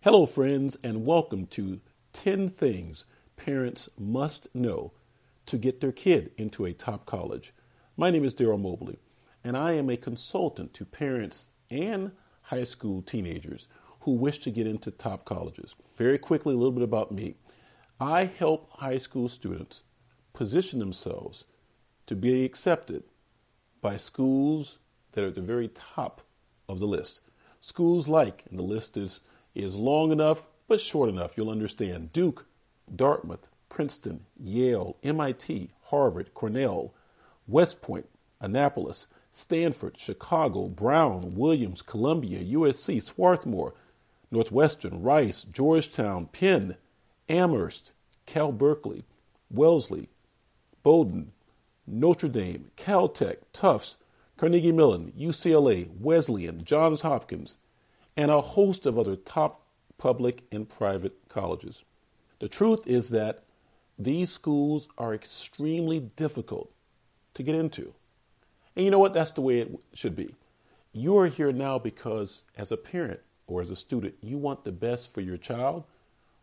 Hello, friends, and welcome to 10 Things Parents Must Know to Get Their Kid into a Top College. My name is Daryl Mobley, and I am a consultant to parents and high school teenagers who wish to get into top colleges. Very quickly, a little bit about me. I help high school students position themselves to be accepted by schools that are at the very top of the list. Schools like, and the list is long enough but short enough, you'll understand: Duke, Dartmouth, Princeton, Yale, MIT, Harvard, Cornell, West Point, Annapolis, Stanford, Chicago, Brown, Williams, Columbia, USC, Swarthmore, Northwestern, Rice, Georgetown, Penn, Amherst, Cal Berkeley, Wellesley, Bowdoin, Notre Dame, Caltech, Tufts, Carnegie Mellon, UCLA, Wesleyan, Johns Hopkins, and a host of other top public and private colleges. The truth is that these schools are extremely difficult to get into. And you know what? That's the way it should be. You are here now because as a parent or as a student, you want the best for your child,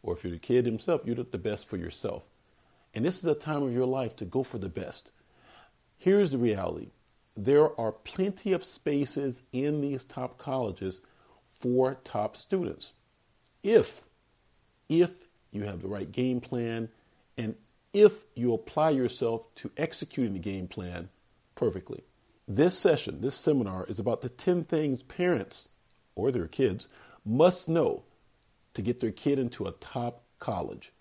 or if you're the kid himself, you want the best for yourself. And this is a time of your life to go for the best. Here's the reality. There are plenty of spaces in these top colleges for top students. If you have the right game plan and if you apply yourself to executing the game plan perfectly. This seminar is about the 10 things parents or their kids must know to get their kid into a top college.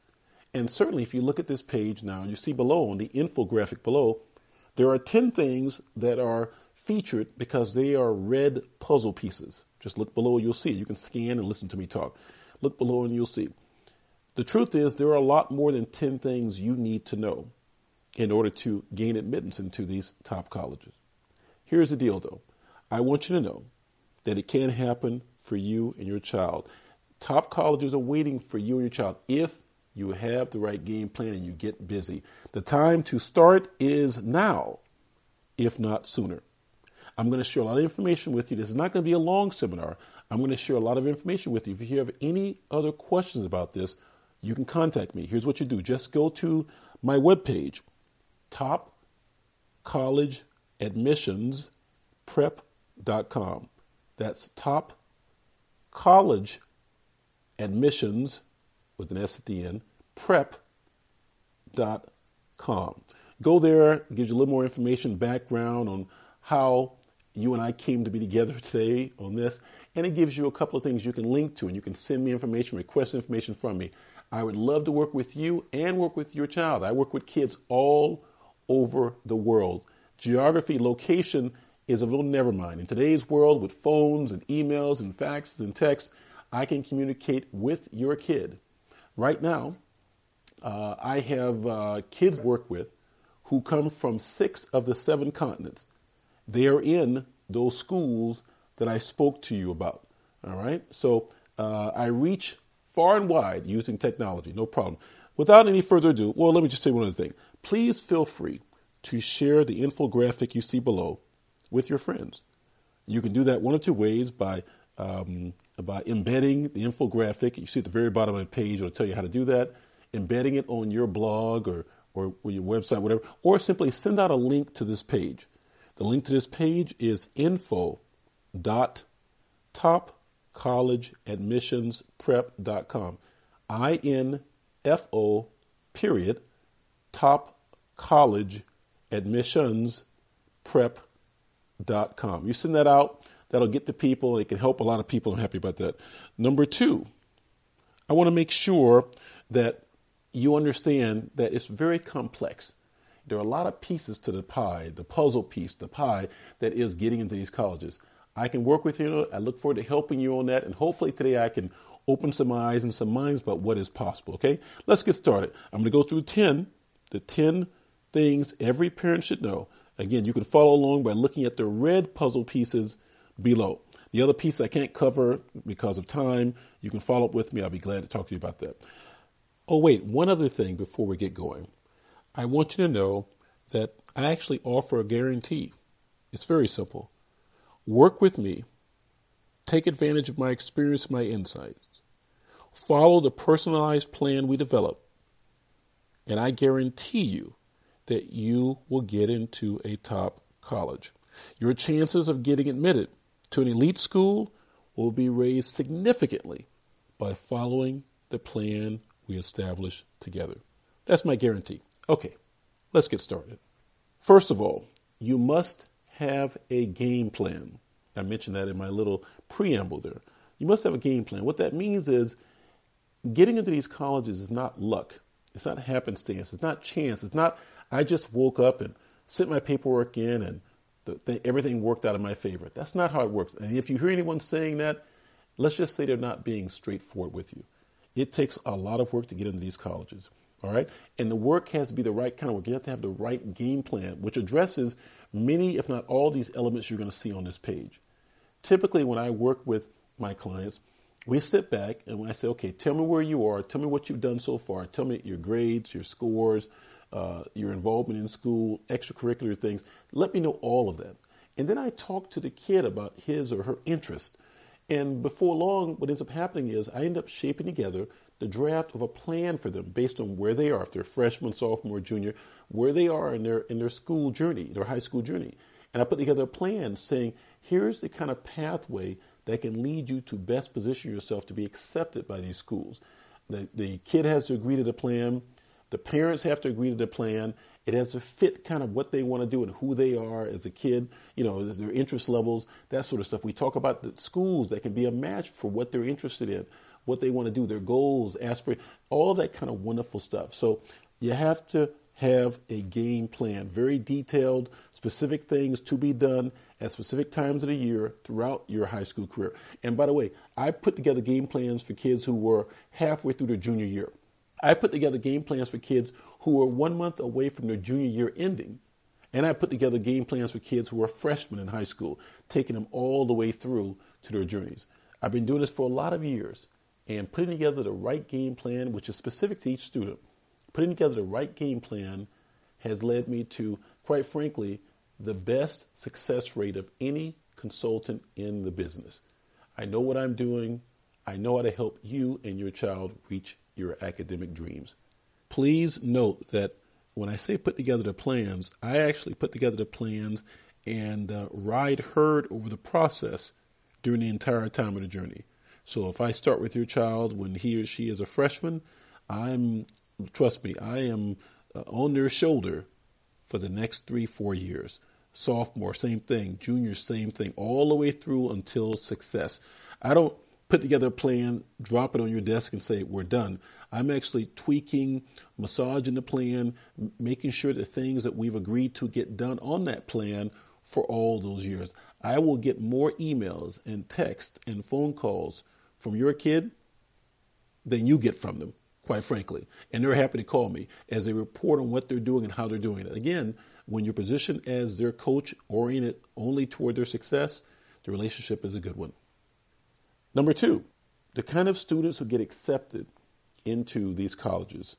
And certainly if you look at this page now, you see below on the infographic below, there are 10 things that are featured because they are red puzzle pieces. Just look below, you'll see. You can scan and listen to me talk. Look below and you'll see. The truth is there are a lot more than 10 things you need to know in order to gain admittance into these top colleges. Here's the deal, though. I want you to know that it can happen for you and your child. Top colleges are waiting for you and your child if you have the right game plan and you get busy. The time to start is now, if not sooner. I'm going to share a lot of information with you. This is not going to be a long seminar. I'm going to share a lot of information with you. If you have any other questions about this, you can contact me. Here's what you do. Just go to my webpage, topcollegeadmissionsprep.com. That's topcollegeadmissions with an S at the end, prep.com. Go there, it gives you a little more information, background on how you and I came to be together today on this, and it gives you a couple of things you can link to, and you can send me information, request information from me. I would love to work with you and work with your child. I work with kids all over the world. Geography, location is a little never mind. In today's world with phones and emails and faxes and texts, I can communicate with your kid. Right now, I have kids I work with who come from 6 of the 7 continents. They are in those schools that I spoke to you about. All right. So I reach far and wide using technology. No problem. Without any further ado, well, let me just say one other thing. Please feel free to share the infographic you see below with your friends. You can do that one of 2 ways by embedding the infographic. You see at the very bottom of the page, it'll tell you how to do that. Embedding it on your blog or your website, whatever, or simply send out a link to this page. The link to this page is info.topcollegeadmissionsprep.com. INFO period topcollegeadmissionsprep.com. You send that out, that'll get to people. It can help a lot of people. I'm happy about that. Number 2, I want to make sure that you understand that it's very complex. There are a lot of pieces to the pie, the puzzle piece, the pie that is getting into these colleges. I can work with you. I look forward to helping you on that. And hopefully today I can open some eyes and some minds about what is possible. Okay, let's get started. I'm going to go through the 10 things every parent should know. Again, you can follow along by looking at the red puzzle pieces below. The other piece I can't cover because of time. You can follow up with me. I'll be glad to talk to you about that. Oh, wait, one other thing before we get going. I want you to know that I actually offer a guarantee. It's very simple. Work with me. Take advantage of my experience, my insights. Follow the personalized plan we develop, and I guarantee you that you will get into a top college. Your chances of getting admitted to an elite school will be raised significantly by following the plan we establish together. That's my guarantee. Okay, let's get started. First of all, you must have a game plan. I mentioned that in my little preamble there. You must have a game plan. What that means is getting into these colleges is not luck. It's not happenstance. It's not chance. It's not I just woke up and sent my paperwork in and everything worked out in my favor. That's not how it works. And if you hear anyone saying that, let's just say they're not being straightforward with you. It takes a lot of work to get into these colleges. All right. And the work has to be the right kind of work. You have to have the right game plan, which addresses many, if not all, these elements you're going to see on this page. Typically, when I work with my clients, we sit back and when I say, okay, tell me where you are. Tell me what you've done so far. Tell me your grades, your scores, your involvement in school, extracurricular things. Let me know all of that. And then I talk to the kid about his or her interest. And before long, what ends up happening is I end up shaping together the draft of a plan for them based on where they are, if they're freshman, sophomore, junior, where they are in their school journey, their high school journey. And I put together a plan saying, here's the kind of pathway that can lead you to best position yourself to be accepted by these schools. The kid has to agree to the plan. The parents have to agree to the plan. It has to fit kind of what they want to do and who they are as a kid, their interest levels, that sort of stuff. We talk about the schools that can be a match for what they're interested in, what they want to do, their goals, aspirations, all that kind of wonderful stuff. So you have to have a game plan, very detailed, specific things to be done at specific times of the year throughout your high school career. And by the way, I put together game plans for kids who were halfway through their junior year. I put together game plans for kids who were 1 month away from their junior year ending. And I put together game plans for kids who were freshmen in high school, taking them all the way through to their journeys. I've been doing this for a lot of years, and putting together the right game plan, which is specific to each student, putting together the right game plan has led me to, quite frankly, the best success rate of any consultant in the business. I know what I'm doing. I know how to help you and your child reach your academic dreams. Please note that when I say put together the plans, I actually put together the plans and ride herd over the process during the entire time of the journey. So if I start with your child when he or she is a freshman, trust me, I am on their shoulder for the next 3-4 years. Sophomore, same thing. Junior, same thing. All the way through until success. I don't put together a plan, drop it on your desk and say, we're done. I'm actually tweaking, massaging the plan, making sure the things that we've agreed to get done on that plan for all those years. I will get more emails and texts and phone calls from your kid than you get from them, quite frankly. And they're happy to call me as they report on what they're doing and how they're doing it. Again, when you're positioned as their coach oriented only toward their success, the relationship is a good one. Number 2, the kind of students who get accepted into these colleges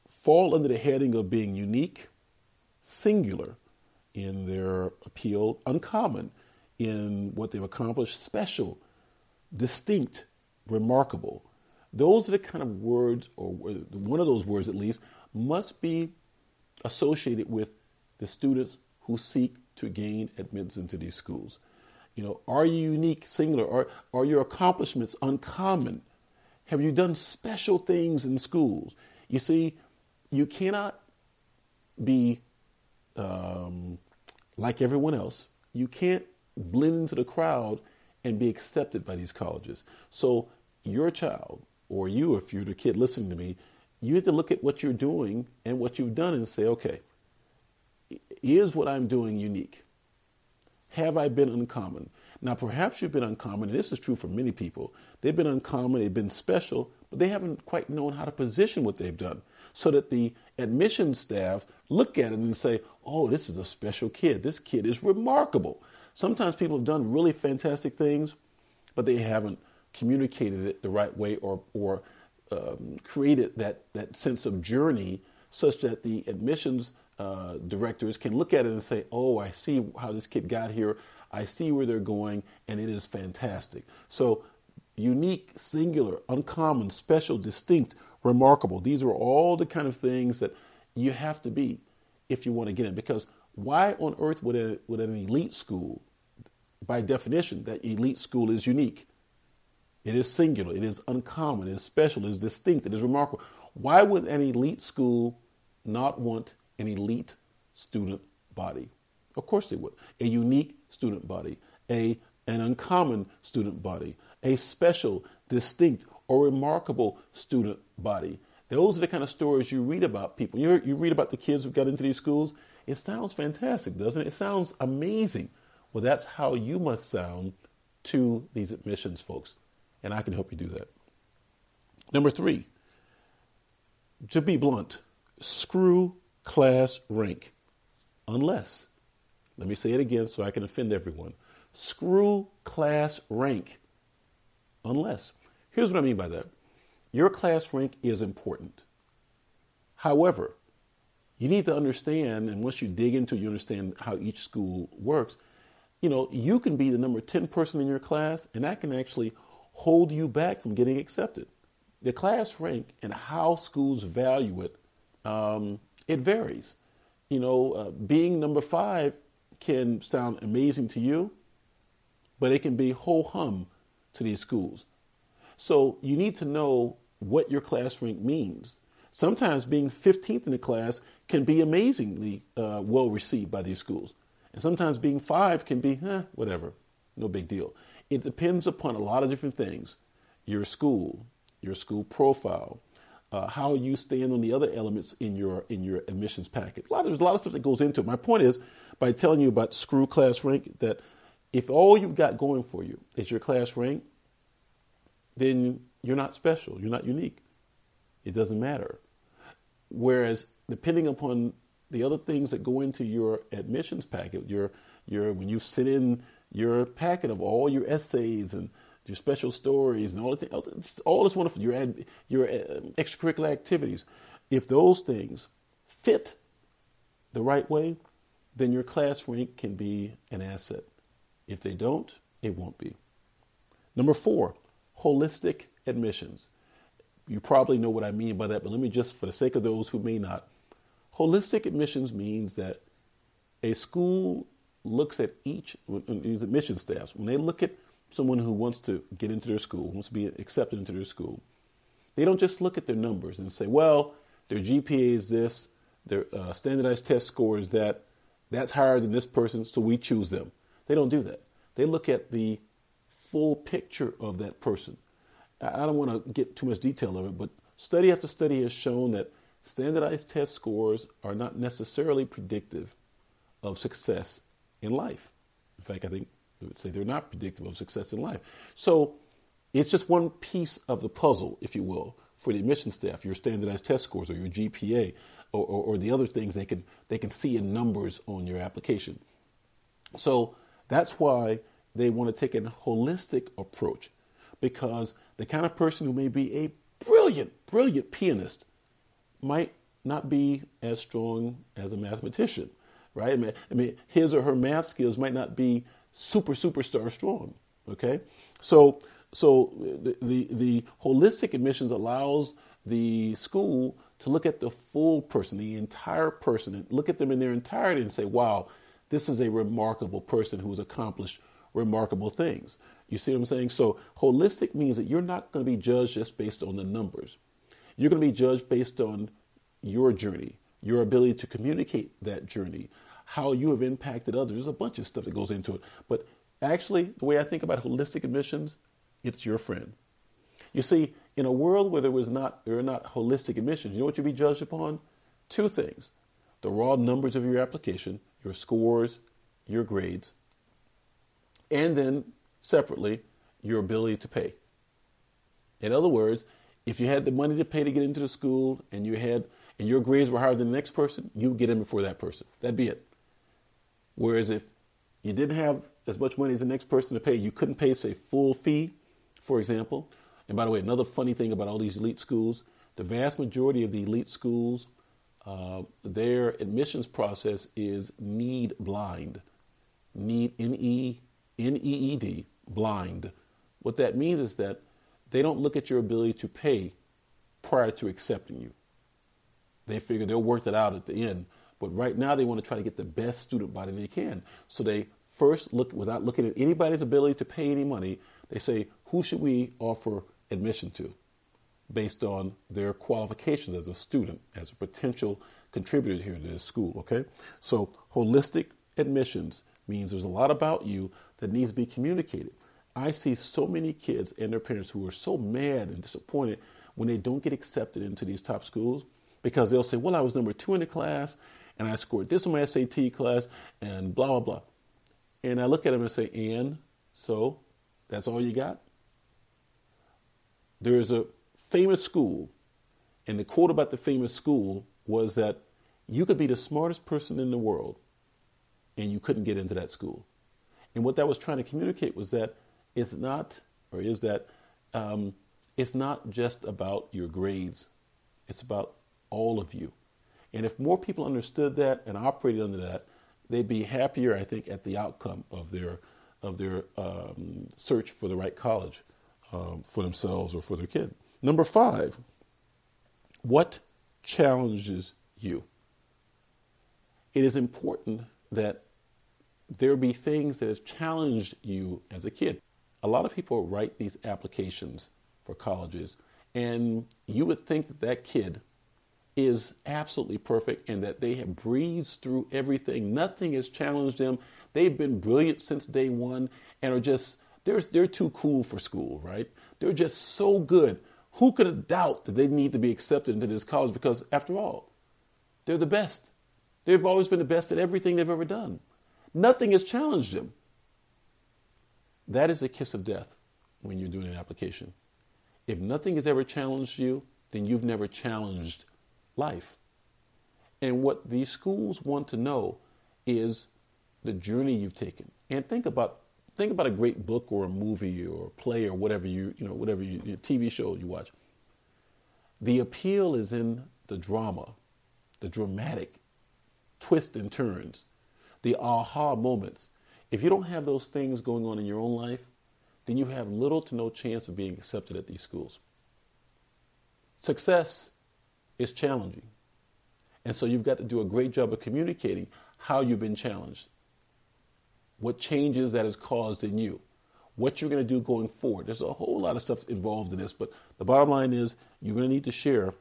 fall under the heading of being unique, singular in their appeal, uncommon in what they've accomplished, special, distinct, remarkable. Those are the kind of words, or one of those words at least, must be associated with the students who seek to gain admittance into these schools. Are you unique, singular? Are your accomplishments uncommon? Have you done special things in schools? You see, you cannot be like everyone else. You can't blend into the crowd and be accepted by these colleges. So your child, or you, if you're the kid listening to me, you have to look at what you're doing and what you've done and say, okay, is what I'm doing unique? Have I been uncommon? Now, perhaps you've been uncommon, and this is true for many people. They've been uncommon, they've been special, but they haven't quite known how to position what they've done so that the admissions staff look at it and say, oh, this is a special kid. This kid is remarkable. Sometimes people have done really fantastic things, but they haven't communicated it the right way or created that sense of journey such that the admissions directors can look at it and say, oh, I see how this kid got here. I see where they're going, and it is fantastic. So unique, singular, uncommon, special, distinct, remarkable. These are all the kind of things that you have to be if you want to get in. Because why on earth would an elite school, by definition, that elite school is unique? It is singular, it is uncommon, it is special, it is distinct, it is remarkable. Why would an elite school not want an elite student body? Of course they would. A unique student body, an uncommon student body, a special, distinct, or remarkable student body. Those are the kind of stories you read about people. You read about the kids who got into these schools. It sounds fantastic, doesn't it? It sounds amazing. Well, that's how you must sound to these admissions folks. And I can help you do that. Number 3, to be blunt, screw class rank. Unless, let me say it again so I can offend everyone. Screw class rank. Unless. Here's what I mean by that. Your class rank is important. However, you need to understand, and once you dig into it, you understand how each school works. You can be the number 10 person in your class, and that can actually hold you back from getting accepted. The class rank and how schools value it, it varies. Being number 5 can sound amazing to you, but it can be ho-hum to these schools. So you need to know what your class rank means. Sometimes being 15th in the class can be amazingly well received by these schools. And sometimes being 5 can be, whatever, no big deal. It depends upon a lot of different things. Your school profile, how you stand on the other elements in your admissions packet. There's a lot of stuff that goes into it. My point is, by telling you about screw class rank, that if all you've got going for you is your class rank, then you're not special. You're not unique. It doesn't matter. Whereas depending upon the other things that go into your admissions packet, when you send in your packet of all your essays and your special stories and all the things, all this wonderful, your extracurricular activities, if those things fit the right way, then your class rank can be an asset. If they don't, it won't be. Number 4, holistic admissions. You probably know what I mean by that, but let me just, for the sake of those who may not, holistic admissions means that a school looks at these admission staffs, when they look at someone who wants to get into their school, wants to be accepted into their school, they don't just look at their numbers and say, well, their GPA is this, their standardized test score is that's higher than this person, so we choose them. They don't do that. They look at the full picture of that person. I don't want to get too much detail of it, but study after study has shown that standardized test scores are not necessarily predictive of success in life. In fact, I think I would say they're not predictive of success in life. So it's just one piece of the puzzle, if you will, for the admission staff, your standardized test scores or your GPA or the other things they can see in numbers on your application. So that's why they want to take a holistic approach, because the kind of person who may be a brilliant pianist might not be as strong as a mathematician, right? I mean, his or her math skills might not be superstar strong. Okay, so the holistic admissions allows the school to look at the full person, the entire person, and look at them in their entirety and say, wow, this is a remarkable person who's accomplished remarkable things. You see what I'm saying? So holistic means that you're not going to be judged just based on the numbers. You're going to be judged based on your journey, your ability to communicate that journey, how you have impacted others. There's a bunch of stuff that goes into it. But actually, the way I think about holistic admissions, it's your friend. You see, in a world where there are not holistic admissions, you know what you'd be judged upon? 2 things. The raw numbers of your application, your scores, your grades, and then separately, your ability to pay. In other words, if you had the money to pay to get into the school and your grades were higher than the next person, you would get in before that person. That'd be it. Whereas if you didn't have as much money as the next person to pay, you couldn't pay, say, full fee, for example. And by the way, another funny thing about all these elite schools, the vast majority of the elite schools, their admissions process is need blind. Need, N-E-E-D, blind. What that means is that they don't look at your ability to pay prior to accepting you. They figure they'll work that out at the end. But right now they want to try to get the best student body they can. So they first look, without looking at anybody's ability to pay any money, they say, who should we offer admission to based on their qualifications as a student, as a potential contributor here to this school, okay? So holistic admissions means there's a lot about you that needs to be communicated. I see so many kids and their parents who are so mad and disappointed when they don't get accepted into these top schools because they'll say, well, I was number 2 in the class and I scored this on my SAT class and blah, blah, blah. And I look at them and say, and so that's all you got? There's a famous school, and the quote about the famous school was that you could be the smartest person in the world and you couldn't get into that school. And what that was trying to communicate was that it's not just about your grades. It's about all of you. And if more people understood that and operated under that, they'd be happier, I think, at the outcome of their search for the right college for themselves or for their kid. Number 5, what challenges you? It is important that there be things that have challenged you as a kid. A lot of people write these applications for colleges, and you would think that that kid is absolutely perfect and that they have breezed through everything. Nothing has challenged them. They've been brilliant since day one and are just, they're too cool for school, right? They're just so good. Who could doubt that they need to be accepted into this college? Because after all, they're the best. They've always been the best at everything they've ever done. Nothing has challenged them. That is a kiss of death when you're doing an application. If nothing has ever challenged you, then you've never challenged life. And what these schools want to know is the journey you've taken. And think about a great book or a movie or a play or whatever TV show you watch. The appeal is in the drama, the dramatic twists and turns, the aha moments. If you don't have those things going on in your own life, then you have little to no chance of being accepted at these schools. Success is challenging. And so you've got to do a great job of communicating how you've been challenged, what changes that has caused in you, what you're going to do going forward. There's a whole lot of stuff involved in this, but the bottom line is you're going to need to share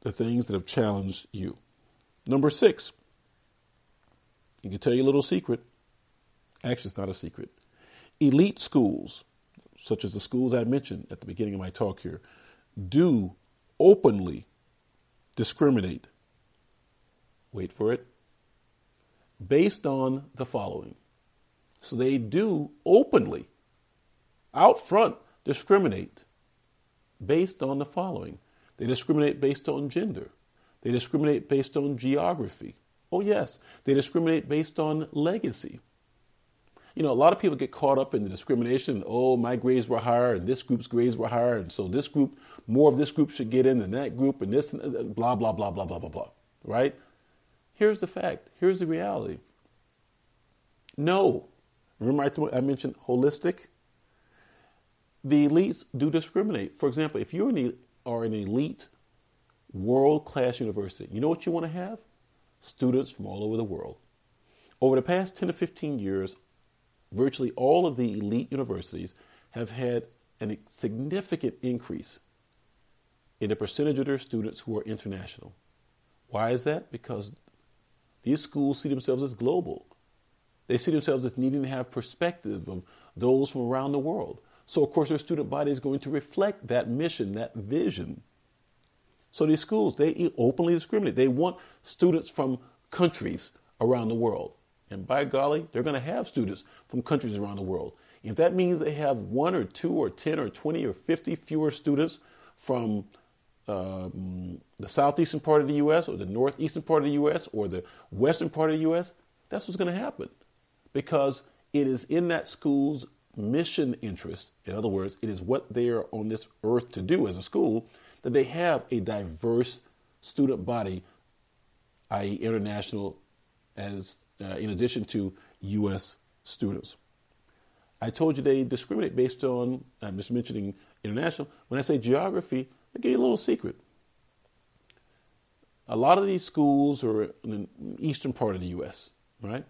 the things that have challenged you. Number 6, you can tell you a little secret. Actually, it's not a secret. Elite schools, such as the schools I mentioned at the beginning of my talk here, do openly discriminate, wait for it, based on the following. So they do openly, out front, discriminate based on the following. They discriminate based on gender. They discriminate based on geography. Oh yes, they discriminate based on legacy. You know, a lot of people get caught up in the discrimination. Oh, my grades were higher and this group's grades were higher. And so this group, more of this group should get in than that group and this, and blah, blah, blah, blah, blah, blah, blah. Right? Here's the fact. Here's the reality. No. Remember I mentioned holistic? The elites do discriminate. For example, if you are an elite world-class university, you know what you want to have? Students from all over the world. Over the past 10 to 15 years, virtually all of the elite universities have had a significant increase in the percentage of their students who are international. Why is that? Because these schools see themselves as global. They see themselves as needing to have perspective of those from around the world. So, of course, their student body is going to reflect that mission, that vision. So these schools, they openly discriminate. They want students from countries around the world. And by golly, they're going to have students from countries around the world. If that means they have 1 or 2 or 10 or 20 or 50 fewer students from the southeastern part of the U.S. or the northeastern part of the U.S. or the western part of the U.S., that's what's going to happen. Because it is in that school's mission interest, in other words, it is what they are on this earth to do as a school, that they have a diverse student body, i.e. international, as in addition to U.S. students. I told you they discriminate based on, I'm just mentioning international. When I say geography, I'll give you a little secret. A lot of these schools are in the eastern part of the U.S., right?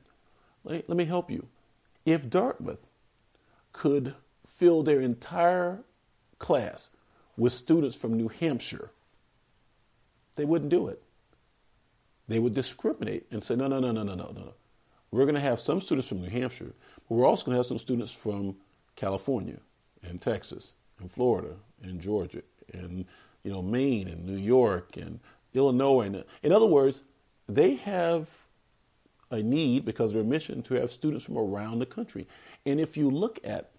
Let me help you. If Dartmouth could fill their entire class with students from New Hampshire, they wouldn't do it. They would discriminate and say, no. We're going to have some students from New Hampshire, but we're also going to have some students from California and Texas and Florida and Georgia and Maine and New York and Illinois. And in other words, they have a need because of their mission to have students from around the country. And if you look at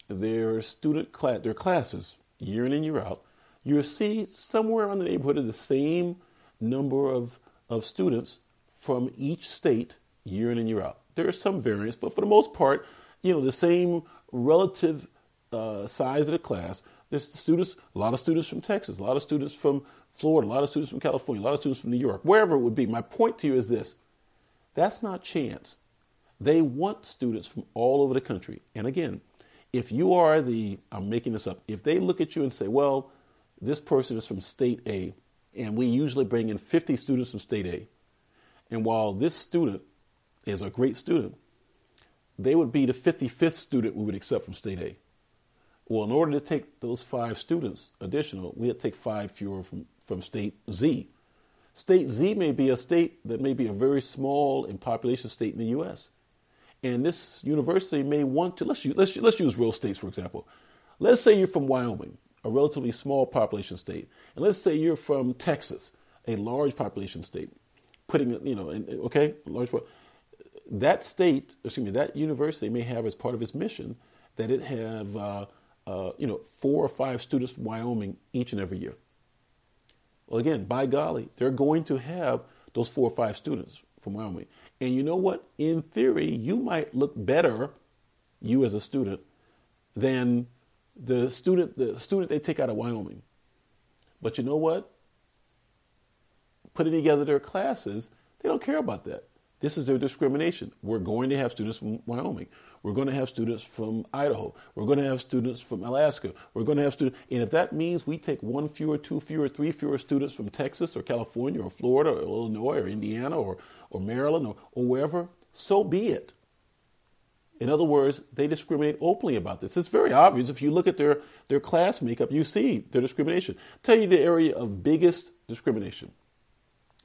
their their classes year in and year out, you'll see somewhere around the neighborhood of the same number of students from each state year in and year out. There is some variance, but for the most part, the same relative size of the class. There's students, a lot of students from Texas, a lot of students from Florida, a lot of students from California, a lot of students from New York, wherever it would be. My point to you is this. That's not chance. They want students from all over the country. And again, if you are I'm making this up, if they look at you and say, well, this person is from state A, and we usually bring in 50 students from state A, and while this student is a great student, they would be the 55th student we would accept from state A. Well, in order to take those 5 students additional, we have to take 5 fewer from state Z. State Z may be a state that may be a very small in population state in the U.S. And this university may want to, let's use real states, for example. Let's say you're from Wyoming, a relatively small population state. And let's say you're from Texas, a large population state. That university may have as part of its mission that it have 4 or 5 students from Wyoming each and every year. Well, again, by golly, they're going to have those 4 or 5 students from Wyoming. And you know what? In theory, you might look better, you as a student, than the student they take out of Wyoming. But you know what? Putting together their classes, they don't care about that. This is their discrimination. We're going to have students from Wyoming. We're going to have students from Idaho. We're going to have students from Alaska. We're going to have students. And if that means we take 1 fewer, 2 fewer, 3 fewer students from Texas or California or Florida or Illinois or Indiana or Maryland or wherever, so be it. In other words, they discriminate openly about this. It's very obvious. If you look at their class makeup, you see their discrimination. Tell you the area of biggest discrimination.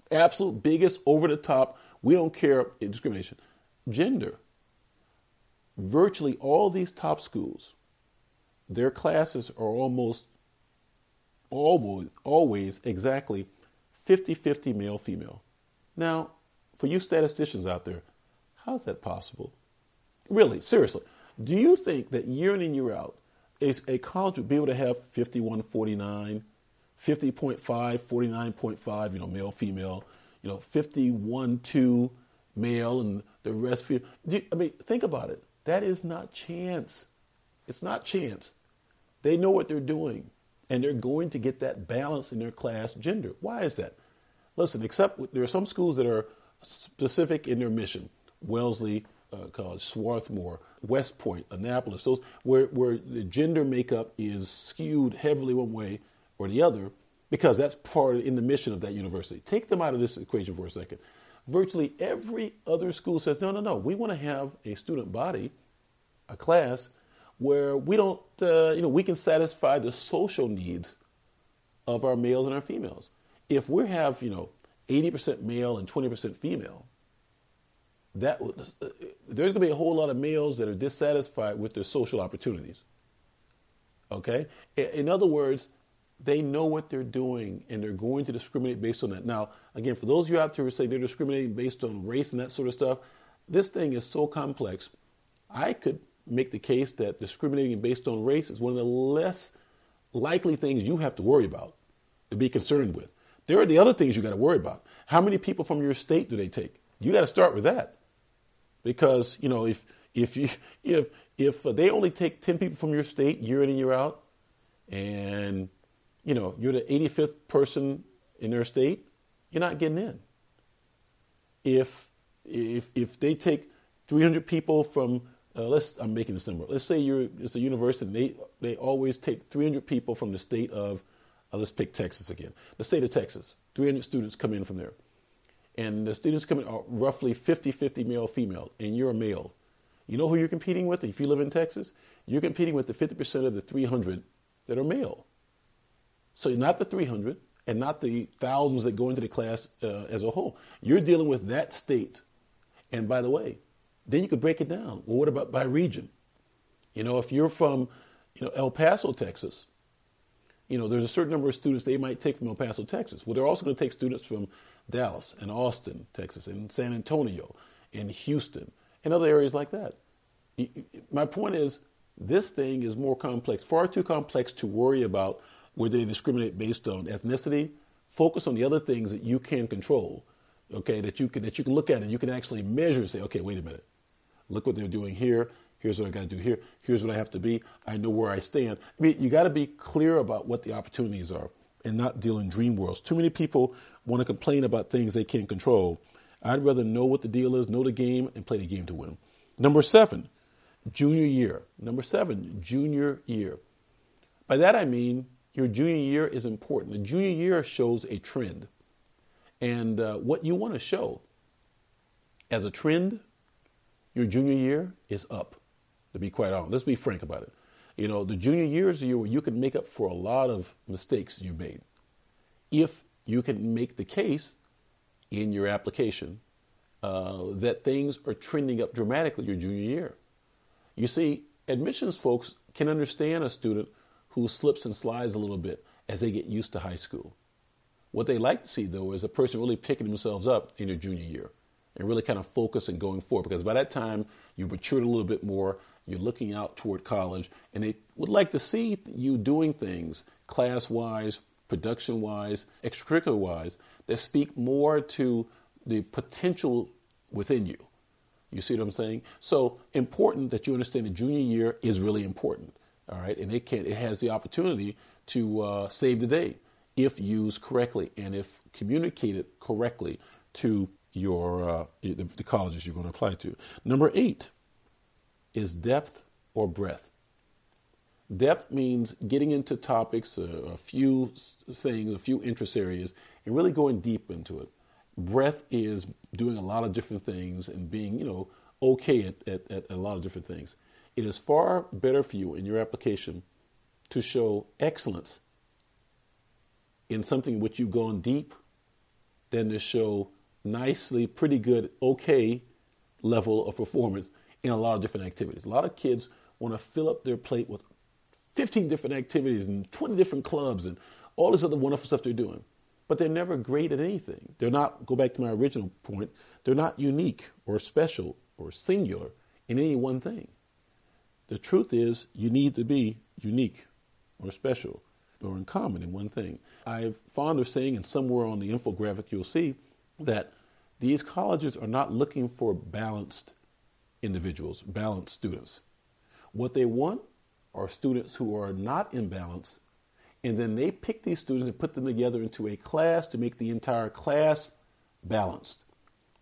Absolute biggest, over the top, we don't care discrimination. Gender. Virtually all these top schools, their classes are almost always exactly 50-50 male-female. Now, for you statisticians out there, how is that possible? Really, seriously, do you think that year in and year out, a college would be able to have 51-49, 50.5, 49.5, male-female, 51-2 male and the rest female? Think about it. That is not chance. It's not chance. They know what they're doing, and they're going to get that balance in their class gender. Why is that? Listen, except there are some schools that are specific in their mission. Wellesley College, Swarthmore, West Point, Annapolis, those where the gender makeup is skewed heavily one way or the other, because that's part in the mission of that university. Take them out of this equation for a second. Virtually every other school says, no, we want to have a student body, a class, where we don't, we can satisfy the social needs of our males and our females. If we have, 80% male and 20% female, there's going to be a whole lot of males that are dissatisfied with their social opportunities. Okay? In other words, they know what they're doing, and they're going to discriminate based on that. Now, again, for those of you out there who say they're discriminating based on race and that sort of stuff, this thing is so complex. I could make the case that discriminating based on race is one of the less likely things you have to worry about, to be concerned with. There are the other things you got to worry about. How many people from your state do they take? You got to start with that, because if they only take 10 people from your state year in and year out, and you're the 85th person in their state, you're not getting in. If they take 300 people from I'm making this simple. Let's say it's a university, and they always take 300 people from the state of, let's pick Texas again. The state of Texas, 300 students come in from there. And the students come in are roughly 50-50 male, female, and you're a male. You know who you're competing with if you live in Texas? You're competing with the 50% of the 300 that are male. So not the 300 and not the thousands that go into the class as a whole. You're dealing with that state. And by the way, then you could break it down. Well, what about by region? If you're from, El Paso, Texas, there's a certain number of students they might take from El Paso, Texas. Well, they're also going to take students from Dallas and Austin, Texas, and San Antonio and Houston and other areas like that. My point is, this thing is more complex, far too complex to worry about whether they discriminate based on ethnicity. Focus on the other things that you can control, okay, that you can look at and you can actually measure and say, okay, wait a minute. Look what they're doing here. Here's what I got to do here. Here's what I have to be. I know where I stand. I mean, you got to be clear about what the opportunities are and not deal in dream worlds. Too many people want to complain about things they can't control. I'd rather know what the deal is, know the game, and play the game to win. Number 7, junior year. Number 7, junior year. By that I mean your junior year is important. The junior year shows a trend. And what you want to show as a trend, your junior year is up, to be quite honest. Let's be frank about it. The junior year is a year where you can make up for a lot of mistakes you made. If you can make the case in your application that things are trending up dramatically your junior year. You see, admissions folks can understand a student who slips and slides a little bit as they get used to high school. What they like to see, though, is a person really picking themselves up in their junior year and really kind of focus and going forward, because by that time you've matured a little bit more, you're looking out toward college, and they would like to see you doing things class-wise, production-wise, extracurricular-wise that speak more to the potential within you. You see what I'm saying? So important that you understand the junior year is really important, all right? And it has the opportunity to save the day if used correctly and if communicated correctly to your the colleges you're going to apply to. Number 8 is depth or breadth. Depth means getting into topics, a few things, a few interest areas, and really going deep into it. Breadth is doing a lot of different things and being, okay at a lot of different things. It is far better for you in your application to show excellence in something in which you've gone deep than to show nicely, pretty good, okay level of performance in a lot of different activities. A lot of kids want to fill up their plate with 15 different activities and 20 different clubs and all this other wonderful stuff they're doing. But they're never great at anything. They're not, go back to my original point, they're not unique or special or singular in any one thing. The truth is you need to be unique or special or in common in one thing. I'm fond of saying, and somewhere on the infographic you'll see, that these colleges are not looking for balanced individuals, balanced students. What they want are students who are not in balance, and then they pick these students and put them together into a class to make the entire class balanced.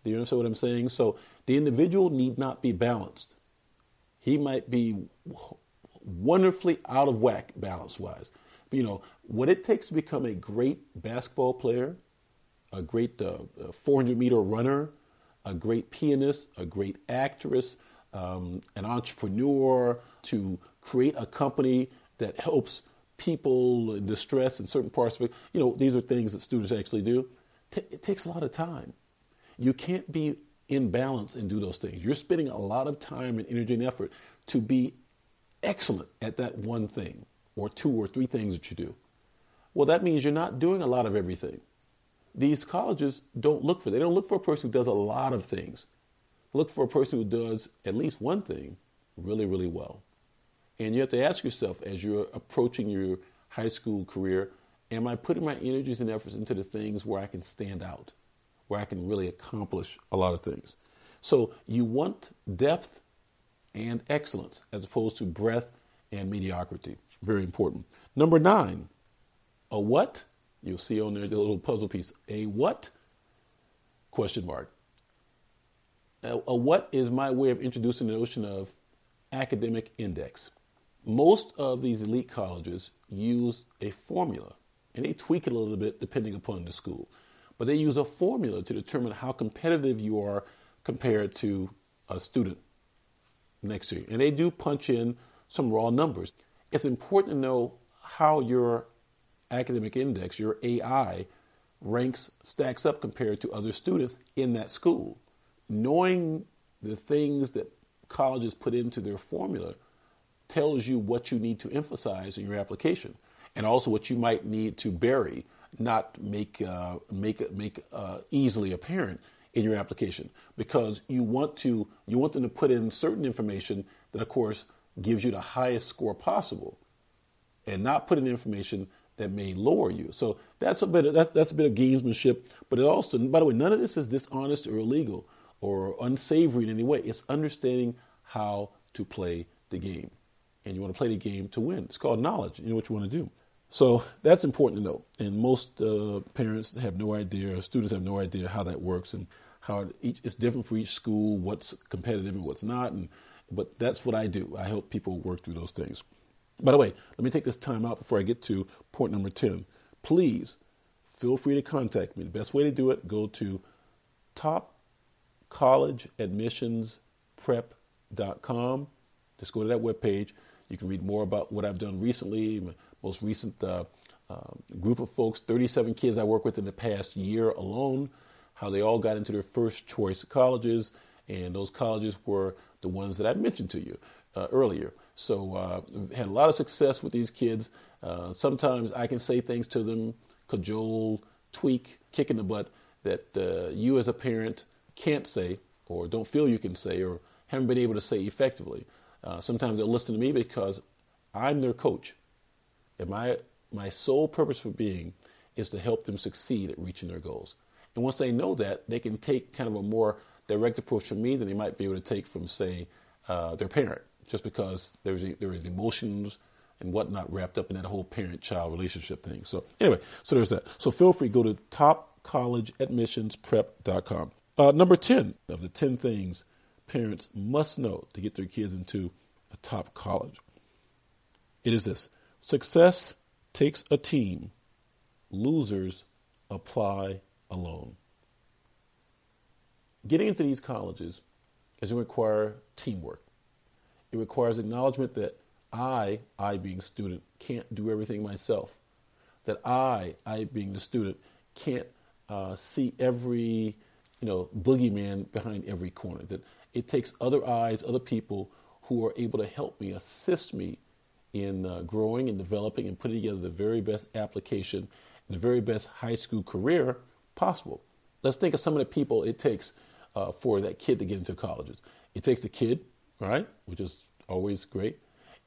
Do you understand what I'm saying? So the individual need not be balanced. He might be wonderfully out of whack balance-wise. But, what it takes to become a great basketball player, a great 400-meter runner, a great pianist, a great actress, an entrepreneur, to create a company that helps people in distress in certain parts of it. These are things that students actually do. It takes a lot of time. You can't be in balance and do those things. You're spending a lot of time and energy and effort to be excellent at that one thing or 2 or 3 things that you do. Well, that means you're not doing a lot of everything. These colleges they don't look for a person who does a lot of things. Look for a person who does at least one thing really, really well. And you have to ask yourself as you're approaching your high school career, am I putting my energies and efforts into the things where I can stand out, where I can really accomplish a lot of things? So you want depth and excellence as opposed to breadth and mediocrity. Very important. Number 9, a what? You'll see on there the little puzzle piece. A what? Question mark. A what is my way of introducing the notion of academic index. Most of these elite colleges use a formula, and they tweak it a little bit depending upon the school. But they use a formula to determine how competitive you are compared to a student next to you. And they do punch in some raw numbers. It's important to know how your academic index, your AI, stacks up compared to other students in that school. Knowing the things that colleges put into their formula tells you what you need to emphasize in your application, and also what you might need to bury, not make easily apparent in your application, because you want them to put in certain information that, of course, gives you the highest score possible, and not put in information that may lower you. So that's a bit of gamesmanship. But it also, by the way, none of this is dishonest or illegal or unsavory in any way. It's understanding how to play the game. And you want to play the game to win. It's called knowledge. You know what you want to do. So that's important to know. And most parents have no idea, students have no idea how that works and how it's different for each school, what's competitive and what's not. But that's what I do. I help people work through those things. By the way, let me take this time out before I get to point number 10. Please feel free to contact me. The best way to do it, go to topcollegeadmissionsprep.com. Just go to that webpage. You can read more about what I've done recently, my most recent group of folks, 37 kids I worked with in the past year alone, how they all got into their first choice colleges, and those colleges were the ones that I mentioned to you earlier. So had a lot of success with these kids. Sometimes I can say things to them, cajole, tweak, kick in the butt that you as a parent can't say or don't feel you can say or haven't been able to say effectively. Sometimes they'll listen to me because I'm their coach. And my sole purpose for being is to help them succeed at reaching their goals. And once they know that, they can take kind of a more direct approach from me than they might be able to take from, say, their parent, just because there is emotions and whatnot wrapped up in that whole parent-child relationship thing. So anyway, so there's that. So feel free, go to topcollegeadmissionsprep.com. Number 10 of the 10 things parents must know to get their kids into a top college. It is this: success takes a team. Losers apply alone. Getting into these colleges is going to require teamwork. It requires acknowledgement that I being student, can't do everything myself. That I being the student, can't see every boogeyman behind every corner. That it takes other eyes, other people who are able to help me, assist me in growing and developing and putting together the very best application and the very best high school career possible. Let's think of some of the people it takes for that kid to get into colleges. It takes the kid, right, which is always great.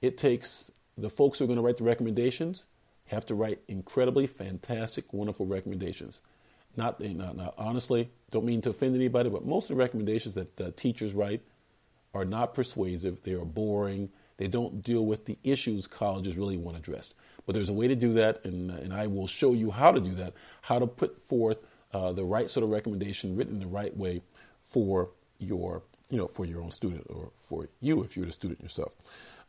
It takes the folks who are going to write the recommendations, have to write incredibly fantastic, wonderful recommendations. Not honestly, don't mean to offend anybody, but most of the recommendations that teachers write are not persuasive. They are boring. They don't deal with the issues colleges really want addressed. But there's a way to do that, and I will show you how to do that, how to put forth the right sort of recommendation written in the right way for your own student, or for you if you're the student yourself.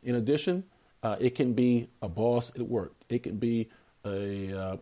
In addition, it can be a boss at work. It can be a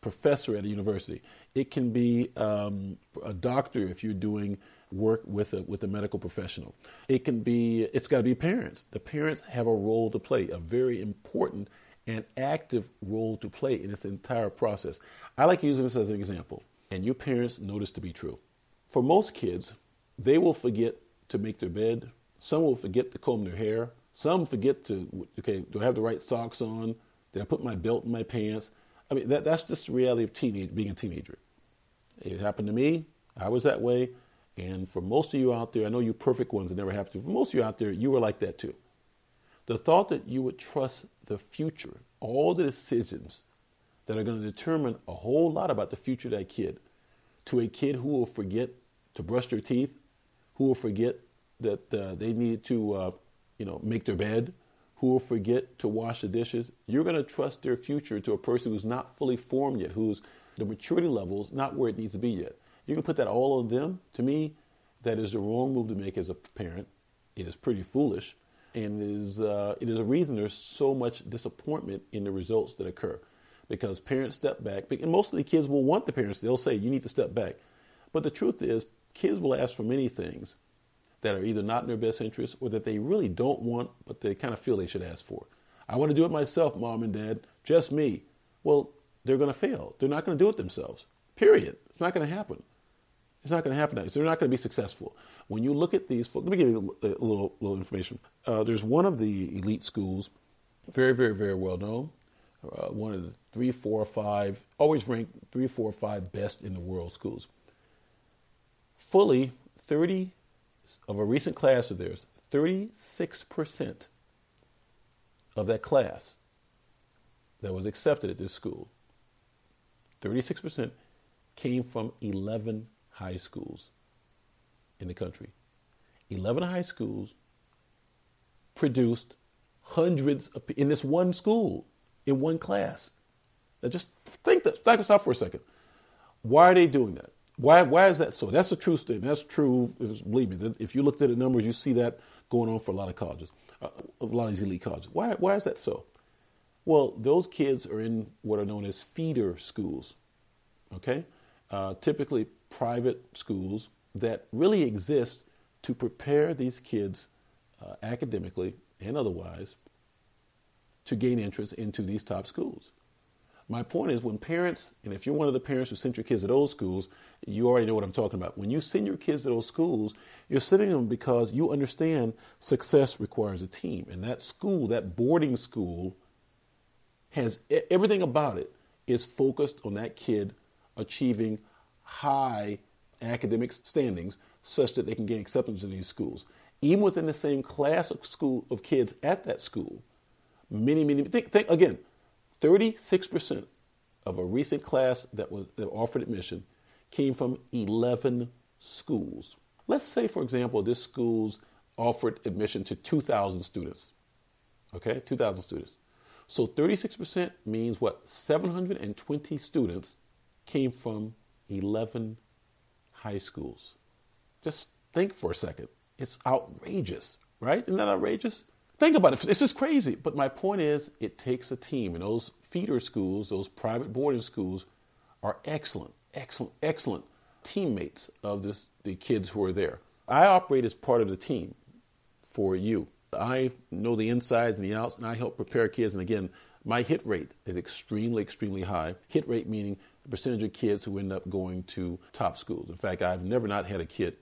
professor at a university. It can be a doctor if you're doing work with a medical professional. It's got to be parents. The parents have a role to play, a very important and active role to play in this entire process. I like using this as an example, and you parents know this to be true. For most kids, they will forget to make their bed. Some will forget to comb their hair. Some forget do I have the right socks on? Did I put my belt in my pants? I mean, that's just the reality of being a teenager. It happened to me. I was that way. And for most of you out there, I know you perfect ones, it never happened to you. For most of you out there, you were like that too. The thought that you would trust the future, all the decisions that are going to determine a whole lot about the future of that kid, to a kid who will forget to brush their teeth, who will forget that they need to make their bed, who will forget to wash the dishes. You're going to trust their future to a person who's not fully formed yet, who's the maturity level is not where it needs to be yet. You're going to put that all on them. To me, that is the wrong move to make as a parent. It is pretty foolish. And it is a reason there's so much disappointment in the results that occur, because parents step back, and most of the kids will want the parents. They'll say, you need to step back. But the truth is, kids will ask for many things that are either not in their best interest or that they really don't want, but they kind of feel they should ask for. I want to do it myself, Mom and Dad, just me. Well, they're going to fail. They're not going to do it themselves, period. It's not going to happen. It's not going to happen. They're not going to be successful. When you look at these folks, let me give you a little information. There's one of the elite schools, very, very, very well known, one of the 3, 4, or 5, always ranked 3, 4, or 5 best in the world schools. Fully 30 of a recent class of theirs, 36% of that class that was accepted at this school, 36% came from 11 high schools in the country. 11 high schools produced hundreds of in this one school, in one class. Now just think this out for a second. Why are they doing that? Why is that so? That's a true statement. That's true. Believe me, if you looked at the numbers, you see that going on for a lot of colleges, a lot of these elite colleges. Why is that so? Well, those kids are in what are known as feeder schools, okay? Typically private schools that really exist to prepare these kids academically and otherwise to gain entrance into these top schools. My point is, when parents, and if you're one of the parents who sent your kids to those schools, you already know what I'm talking about. When you send your kids to those schools, you're sending them because you understand success requires a team. And that school, that boarding school, has everything about it is focused on that kid achieving high academic standings such that they can gain acceptance in these schools. Even within the same class of kids at that school, think again, 36% of a recent class that offered admission came from 11 schools. Let's say, for example, this school's offered admission to 2,000 students. Okay, 2,000 students. So 36% means what? 720 students came from 11 high schools. Just think for a second. It's outrageous, right? Isn't that outrageous? Think about it. It's just crazy. But my point is, it takes a team. And those feeder schools, those private boarding schools, are excellent teammates of the kids who are there. I operate as part of the team for you. I know the insides and the outs, and I help prepare kids. And again, my hit rate is extremely, extremely high. Hit rate meaning the percentage of kids who end up going to top schools. In fact, I've never not had a kid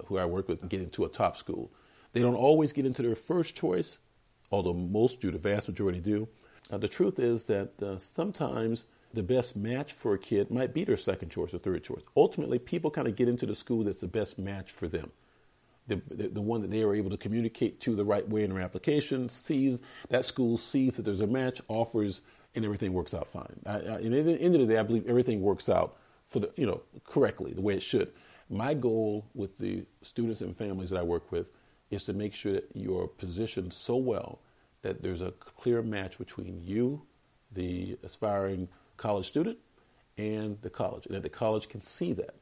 who I work with get into a top school. They don't always get into their first choice, although most do, the vast majority do. The truth is that sometimes the best match for a kid might be their second choice or third choice. Ultimately, people kind of get into the school that's the best match for them. The one that they are able to communicate to the right way in their application, that school sees that there's a match, offers, and everything works out fine. And at the end of the day, I believe everything works out correctly, the way it should. My goal with the students and families that I work with is to make sure that you're positioned so well that there's a clear match between you, the aspiring college student, and the college, and that the college can see that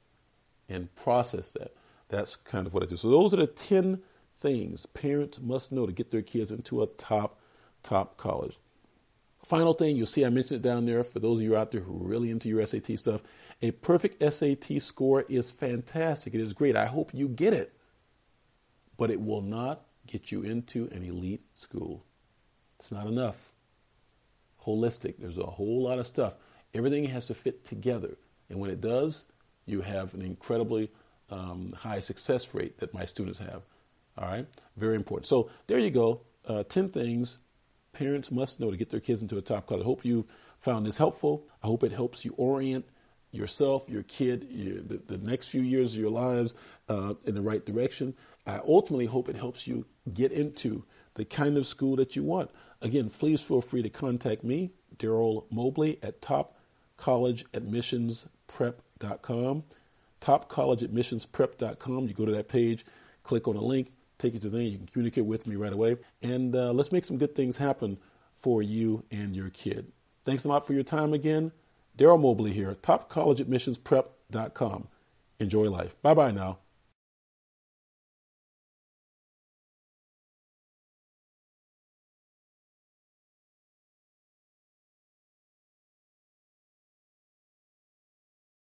and process that. That's kind of what I do. So those are the 10 things parents must know to get their kids into a top college. Final thing, you'll see I mentioned it down there for those of you out there who are really into your SAT stuff. A perfect SAT score is fantastic. It is great. I hope you get it. But it will not get you into an elite school. It's not enough. Holistic. There's a whole lot of stuff. Everything has to fit together. And when it does, you have an incredibly high success rate that my students have. All right? Very important. So there you go. 10 things parents must know to get their kids into a top college. I hope you found this helpful. I hope it helps you orient yourself, your kid, the next few years of your lives in the right direction. I ultimately hope it helps you get into the kind of school that you want. Again, please feel free to contact me, Daryl Mobley, at topcollegeadmissionsprep.com. topcollegeadmissionsprep.com. You go to that page, click on a link, take you to there. You can communicate with me right away. And let's make some good things happen for you and your kid. Thanks a lot for your time again. Daryl Mobley here, topcollegeadmissionsprep.com. Enjoy life. Bye-bye now.